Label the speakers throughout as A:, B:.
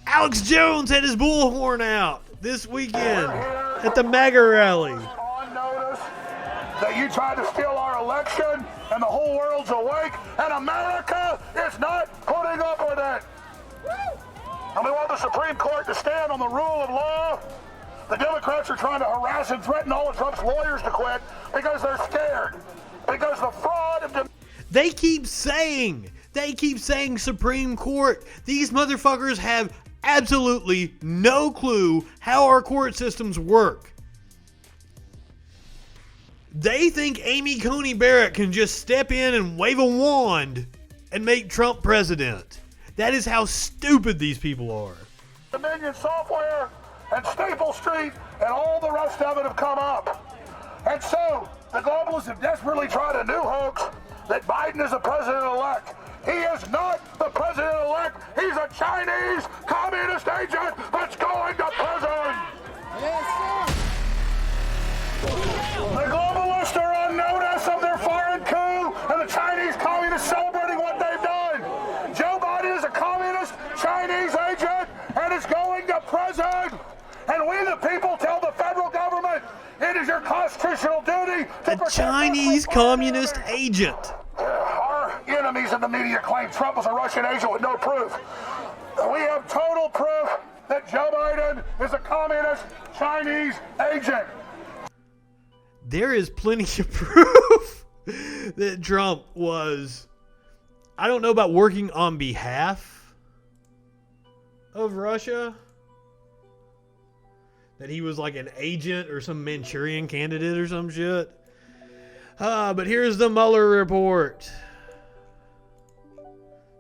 A: Alex Jones had his bullhorn out this weekend at the Maga rally.
B: On notice that you tried to steal our election and the whole world's awake and America is not putting up with it. And we want the Supreme Court to stand on the rule of law. The Democrats are trying to harass and threaten all of Trump's lawyers to quit because they're scared. Because the fraud of...
A: They keep saying Supreme Court. These motherfuckers have absolutely no clue how our court systems work. They think Amy Coney Barrett can just step in and wave a wand and make Trump president. That is how stupid these people are.
B: Dominion Software and Staple Street and all the rest of it have come up. And so the globalists have desperately tried a new hoax that Biden is the president-elect. He is not the president-elect. He's a Chinese communist agent that's going to prison. Yes, the globalists are on notice of their foreign coup and the Chinese communists celebrating what they've done. Joe Biden is a communist Chinese agent and is going to prison. And we the people tell the federal government it is your constitutional duty to protect
A: a Chinese communist agent.
B: Our enemies in the media claim Trump was a Russian agent with no proof. We have total proof that Joe Biden is a communist Chinese agent.
A: There is plenty of proof that Trump was, I don't know about working on behalf of Russia, that he was like an agent or some Manchurian candidate or some shit. But here's the Mueller report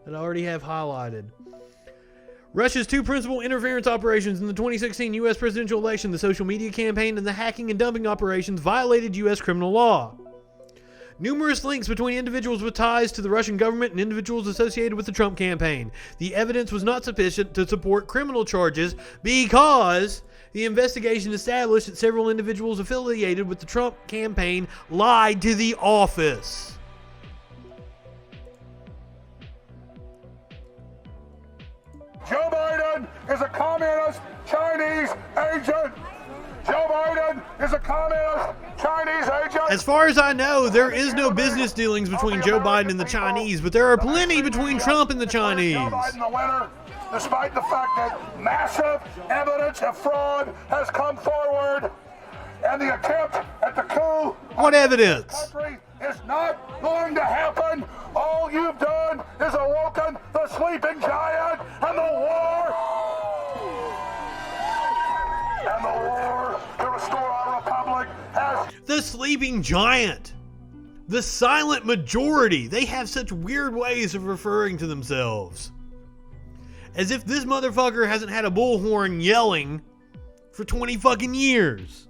A: that I already have highlighted. Russia's two principal interference operations in the 2016 U.S. presidential election, the social media campaign and the hacking and dumping operations, violated U.S. criminal law. Numerous links between individuals with ties to the Russian government and individuals associated with the Trump campaign. The evidence was not sufficient to support criminal charges because the investigation established that several individuals affiliated with the Trump campaign lied to the office.
B: Joe Biden is a communist Chinese agent. Joe Biden is a communist Chinese agent.
A: As far as I know, there is no business dealings between Joe Biden and the Chinese, but there are plenty between Trump and the Chinese.
B: Joe Biden the winner, despite the fact that massive evidence of fraud has come forward, and the attempt at the coup.
A: What evidence?
B: Country is not going to happen. All you've done is awoken the sleeping giant, and the war to restore our republic has...
A: The sleeping giant. The silent majority. They have such weird ways of referring to themselves. As if this motherfucker hasn't had a bullhorn yelling for 20 fucking years.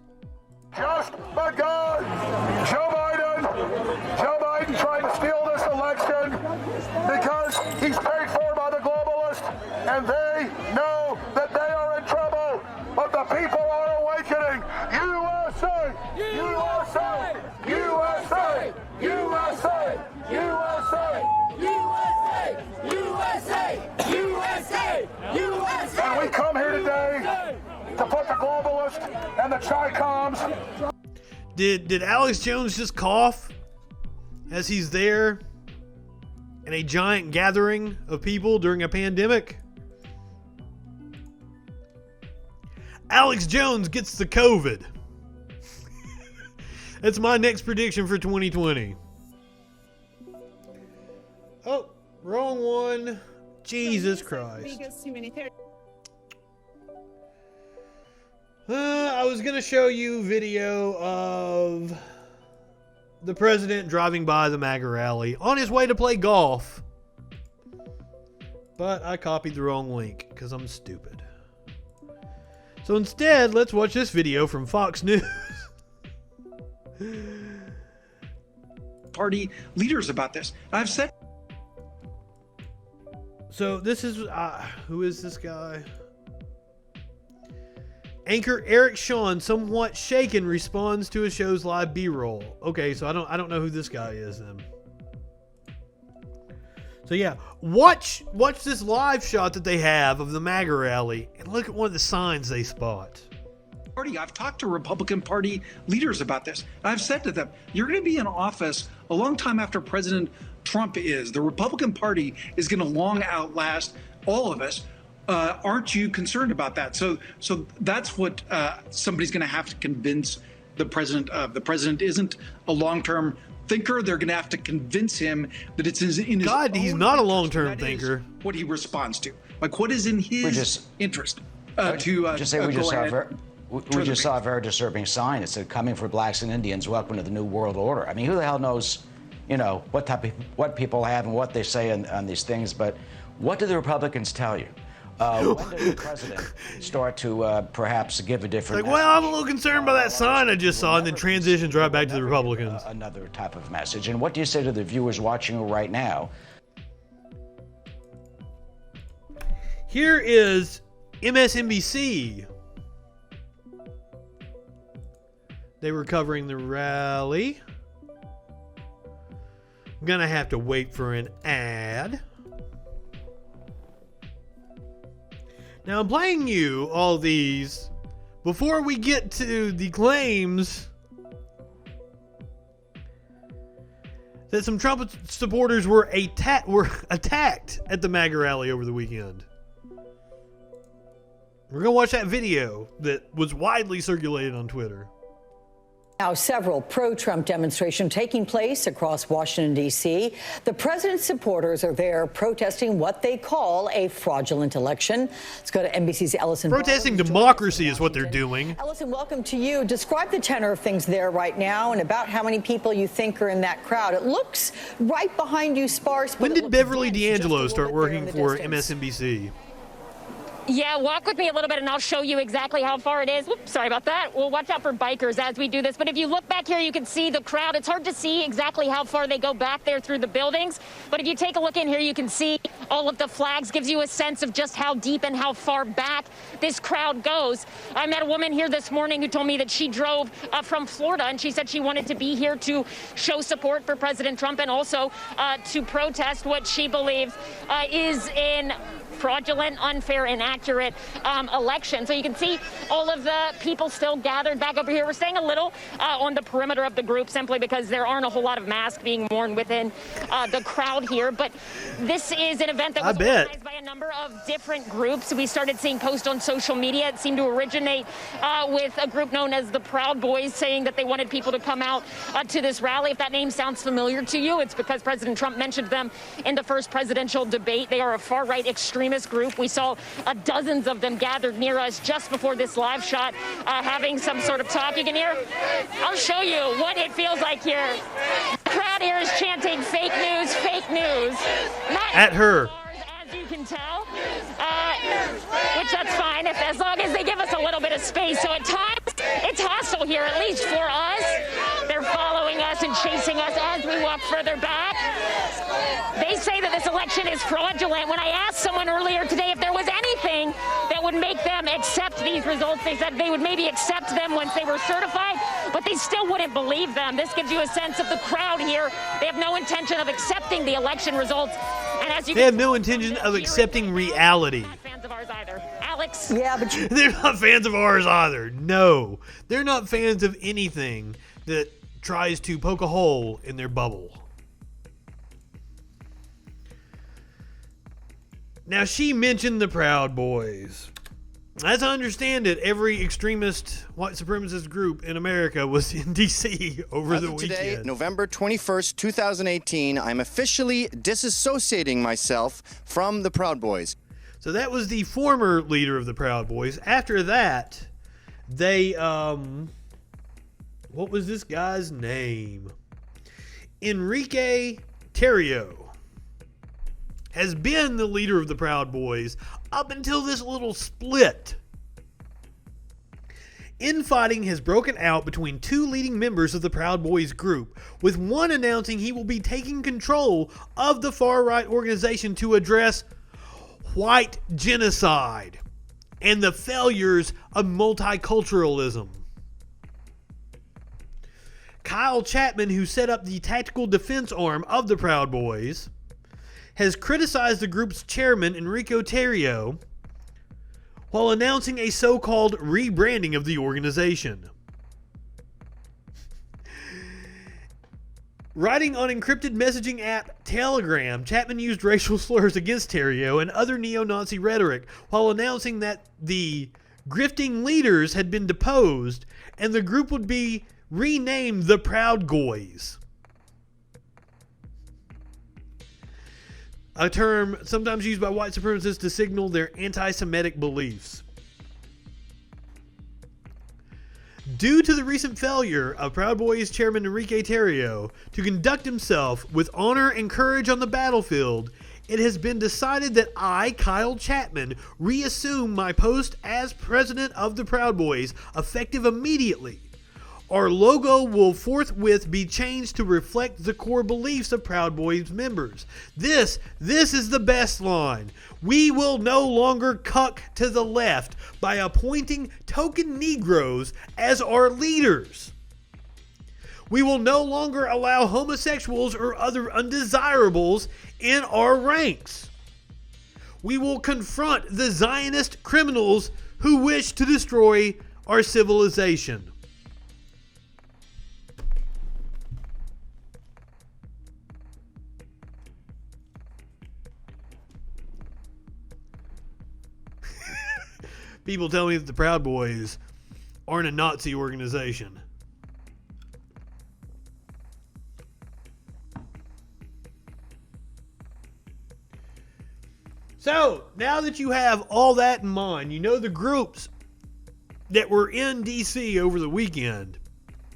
B: Just begun. Joe Biden tried to steal this election because he's paid for by the globalists, and they know that they are in trouble. But the people are awakening. USA! USA! USA! USA! USA! USA! USA! USA! USA! And we come here today to put the globalists and the Chi-Coms.
A: Did Alex Jones just cough as he's there in a giant gathering of people during a pandemic? Alex Jones gets the COVID. That's my next prediction for 2020. Oh, wrong one. Jesus Christ. I was going to show you video of the president driving by the MAGA rally on his way to play golf. But I copied the wrong link because I'm stupid. So instead, let's watch this video from Fox News.
C: Party leaders about this. I've said.
A: So this is, who is this guy? Anchor Eric Shawn, somewhat shaken, responds to a show's live B-roll. Okay, so I don't know who this guy is then. So yeah, watch this live shot that they have of the MAGA rally and look at one of the signs they spot.
C: I've talked to Republican Party leaders about this. I've said to them, you're going to be in office a long time after President Trump is. The Republican Party is going to long outlast all of us. Aren't you concerned about that? So that's what somebody's going to have to convince the president of. The president isn't a long-term thinker. They're going to have to convince him that it's in his
A: God, he's
C: own
A: not a
C: interest.
A: long-term
C: That
A: thinker.
C: is what he responds to, like what is in his interest. We
D: just saw a very disturbing sign. It said, "Coming for blacks and Indians, welcome to the New World Order." I mean, who the hell knows, what people have and what they say on these things? But what do the Republicans tell you? When does the president start to perhaps give a different?
A: Like, well, I'm a little concerned by that sign I just saw, and then transitions right back to the Republicans.
D: Another type of message. And what do you say to the viewers watching right now?
A: Here is MSNBC. They were covering the rally. I'm gonna have to wait for an ad. Now I'm playing you all these before we get to the claims that some Trump supporters were attacked at the MAGA rally over the weekend. We're gonna watch that video that was widely circulated on Twitter.
E: Now, several pro-Trump demonstrations taking place across Washington, D.C. The president's supporters are there protesting what they call a fraudulent election. Let's go to NBC's Ellison.
A: Protesting democracy is what they're doing.
E: Ellison, welcome to you. Describe the tenor of things there right now and about how many people you think are in that crowd. It looks right behind you sparse.
A: When did Beverly D'Angelo start working for MSNBC?
F: Yeah, walk with me a little bit and I'll show you exactly how far it is. Whoops, sorry about that. We'll watch out for bikers as we do this. But if you look back here, you can see the crowd. It's hard to see exactly how far they go back there through the buildings. But if you take a look in here, you can see all of the flags. Gives you a sense of just how deep and how far back this crowd goes. I met a woman here this morning who told me that she drove from Florida, and she said she wanted to be here to show support for President Trump and also to protest what she believes is an fraudulent, unfair, inaccurate election. So you can see all of the people still gathered back over here. We're staying a little on the perimeter of the group simply because there aren't a whole lot of masks being worn within the crowd here. But this is an event that was organized by a number of different groups. We started seeing posts on social media. It seemed to originate with a group known as the Proud Boys saying that they wanted people to come out to this rally. If that name sounds familiar to you, it's because President Trump mentioned them in the first presidential debate. They are a far-right extremist group. We saw dozens of them gathered near us just before this live shot, having some sort of talk. You can hear. I'll show you what it feels like here. The crowd here is chanting fake news, fake news. Not
A: at her.
F: As you can tell, which that's fine as long as they give us a little bit of space. So at times it's hostile here, at least for us. They're following us and chasing us as we walk further back. They say that this election is fraudulent. When I asked someone earlier today if there was anything that would make them accept these results, they said they would maybe accept them once they were certified, but they still wouldn't believe them. This gives you a sense of the crowd here. They have no intention of accepting the election results. And as you
A: they have no intention of accepting reality.
F: They're not fans of ours either. Alex?
E: Yeah, but
A: They're not fans of ours either. No. They're not fans of anything that tries to poke a hole in their bubble. Now, she mentioned the Proud Boys. As I understand it, every extremist white supremacist group in America was in D.C. over the weekend.
G: Today, November 21st, 2018, I'm officially disassociating myself from the Proud Boys.
A: So that was the former leader of the Proud Boys. After that, they, what was this guy's name? Enrique Tarrio has been the leader of the Proud Boys up until this little split. Infighting has broken out between two leading members of the Proud Boys group, with one announcing he will be taking control of the far-right organization to address white genocide and the failures of multiculturalism. Kyle Chapman, who set up the tactical defense arm of the Proud Boys, has criticized the group's chairman, Enrico Tarrio, while announcing a so-called rebranding of the organization. Writing on encrypted messaging app Telegram, Chapman used racial slurs against Tarrio and other neo-Nazi rhetoric while announcing that the grifting leaders had been deposed and the group would be renamed the Proud Goys, a term sometimes used by white supremacists to signal their anti-Semitic beliefs. Due to the recent failure of Proud Boys chairman Enrique Tarrio to conduct himself with honor and courage on the battlefield, it has been decided that I, Kyle Chapman, reassume my post as president of the Proud Boys, effective immediately. Our logo will forthwith be changed to reflect the core beliefs of Proud Boys members. This is the best line. We will no longer cuck to the left by appointing token Negroes as our leaders. We will no longer allow homosexuals or other undesirables in our ranks. We will confront the Zionist criminals who wish to destroy our civilization. People tell me that the Proud Boys aren't a Nazi organization. So, now that you have all that in mind, you know the groups that were in D.C. over the weekend.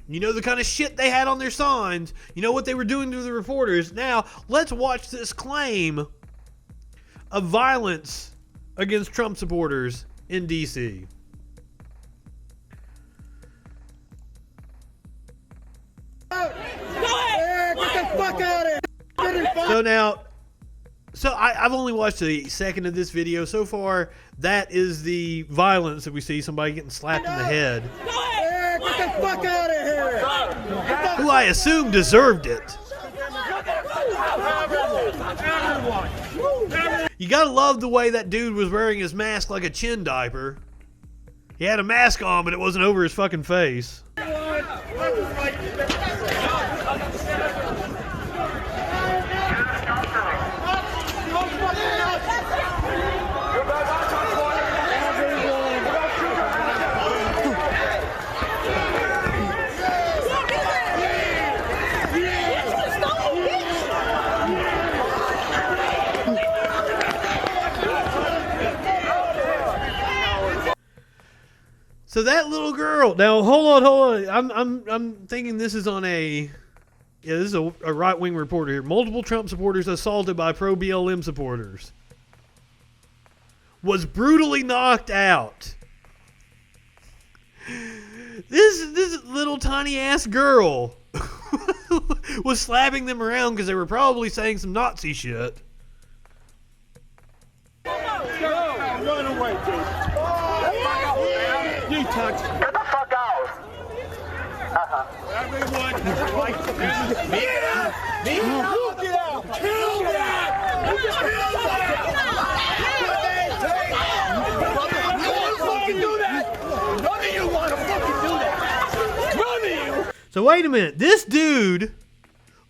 A: You know the kind of shit they had on their signs. You know what they were doing to the reporters. Now, let's watch this claim of violence against Trump supporters in D.C.
H: Get the fuck out of here!
A: So I've only watched a second of this video. So far, that is the violence that we see, somebody getting slapped in the head.
H: Get the fuck out of here!
A: Who I assume deserved it. You gotta love the way that dude was wearing his mask like a chin diaper. He had a mask on, but it wasn't over his fucking face. So that little girl. Now hold on. I'm thinking this is on a. Yeah, this is a right-wing reporter here. Multiple Trump supporters assaulted by pro-BLM supporters. Was brutally knocked out. This little tiny ass girl was slapping them around because they were probably saying some Nazi shit.
H: Run away, dude. You touch.
B: Get the fuck out.
H: Everyone, get out. Kill that. Fucking do that. None of you want to fucking do that. None of you.
A: So wait a minute. This dude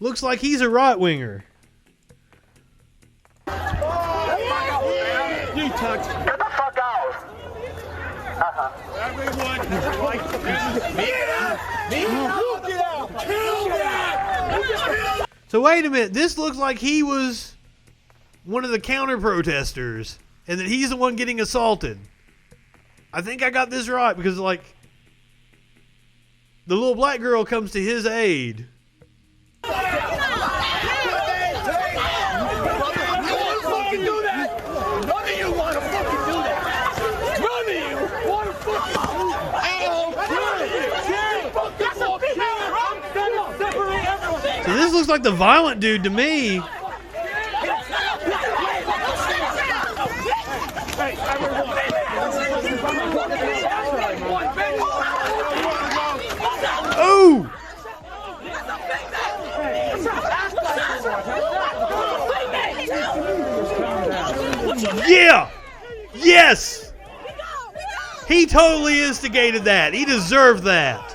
A: looks like he's a right-winger.
H: You touch.
B: Get the fuck out.
H: Everyone, get out. Kill that.
A: So wait a minute. This looks like he was one of the counter-protesters and that he's the one getting assaulted. I think I got this right because, like, the little black girl comes to his aid. So this looks like the violent dude to me. Oh! Yeah! Yes! He totally instigated that. He deserved that.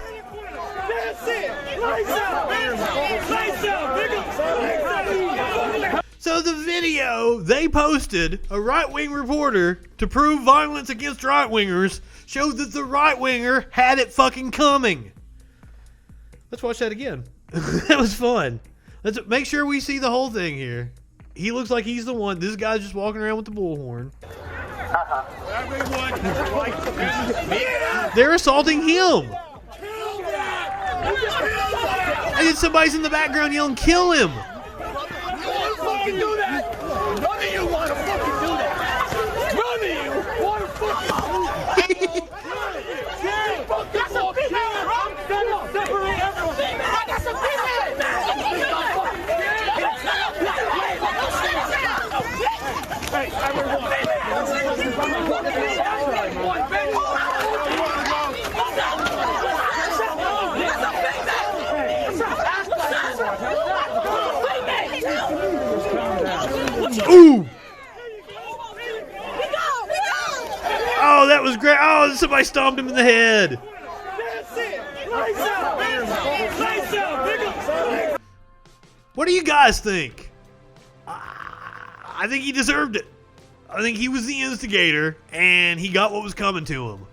A: So the video they posted, a right-wing reporter, to prove violence against right-wingers, showed that the right-winger had it fucking coming. Let's watch that again. That was fun. Let's make sure we see the whole thing here. He looks like he's the one. This guy's just walking around with the bullhorn. They're assaulting him. And then somebody's in the background yelling, "Kill him!"
H: Do that. None of you want to fucking do that. None of you want to fucking do that. Separate everyone. I got some Hey, everyone.
A: Ooh! Oh, that was great. Oh, somebody stomped him in the head. What do you guys think? I think he deserved it. I think he was the instigator, and he got what was coming to him.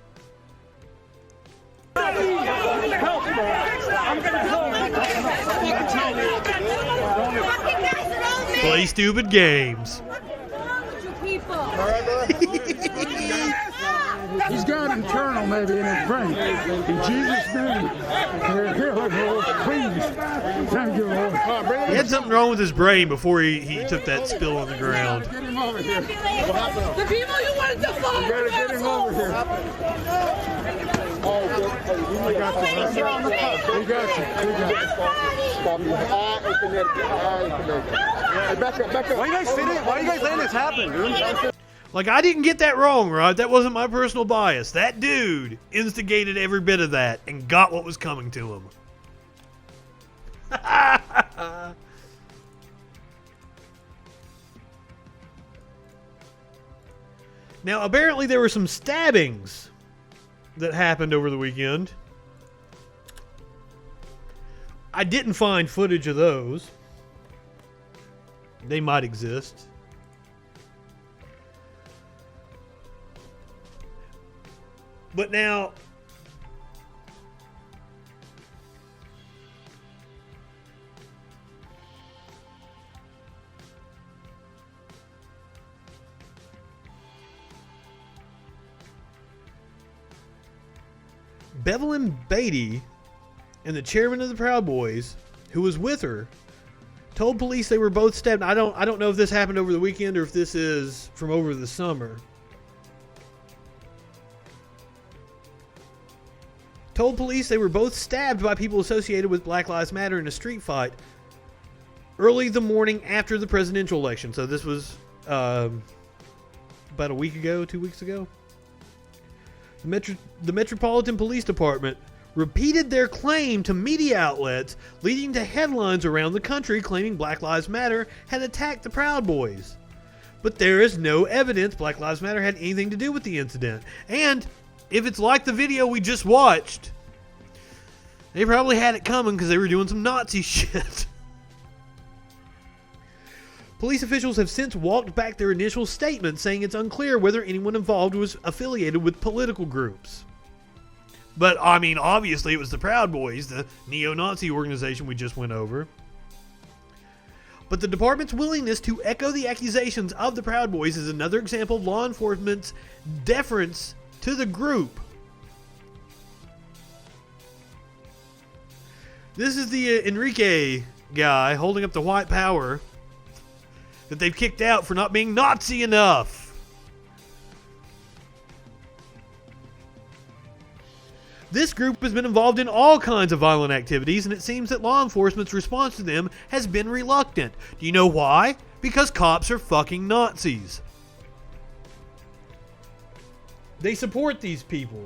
A: Play stupid games.
I: He's got internal maybe in his brain. In Jesus' name. Please. Thank you, Lord.
A: He had something wrong with his brain before he took that spill on the ground.
I: Get him over here.
H: The people you wanted to fight.
I: You gotta get him over here. I got you. We got you.
G: Why you guys letting this happen, dude?
A: Like, I didn't get that wrong, right? That wasn't my personal bias. That dude instigated every bit of that and got what was coming to him. Now, apparently there were some stabbings that happened over the weekend. I didn't find footage of those. They might exist. But now, Bevelyn Beatty and the chairman of the Proud Boys, who was with her, told police they were both stabbed. I don't know if this happened over the weekend or if this is from over the summer. Told police they were both stabbed by people associated with Black Lives Matter in a street fight early the morning after the presidential election. So this was about a week ago, 2 weeks ago. The Metropolitan Police Department repeated their claim to media outlets, leading to headlines around the country claiming Black Lives Matter had attacked the Proud Boys. But there is no evidence Black Lives Matter had anything to do with the incident. And if it's like the video we just watched, they probably had it coming because they were doing some Nazi shit. Police officials have since walked back their initial statement, saying it's unclear whether anyone involved was affiliated with political groups. But, I mean, obviously it was the Proud Boys, the neo-Nazi organization we just went over. But the department's willingness to echo the accusations of the Proud Boys is another example of law enforcement's deference to the group. This is the Enrique guy holding up the white power that they've kicked out for not being Nazi enough. This group has been involved in all kinds of violent activities, and it seems that law enforcement's response to them has been reluctant. Do you know why? Because cops are fucking Nazis. They support these people.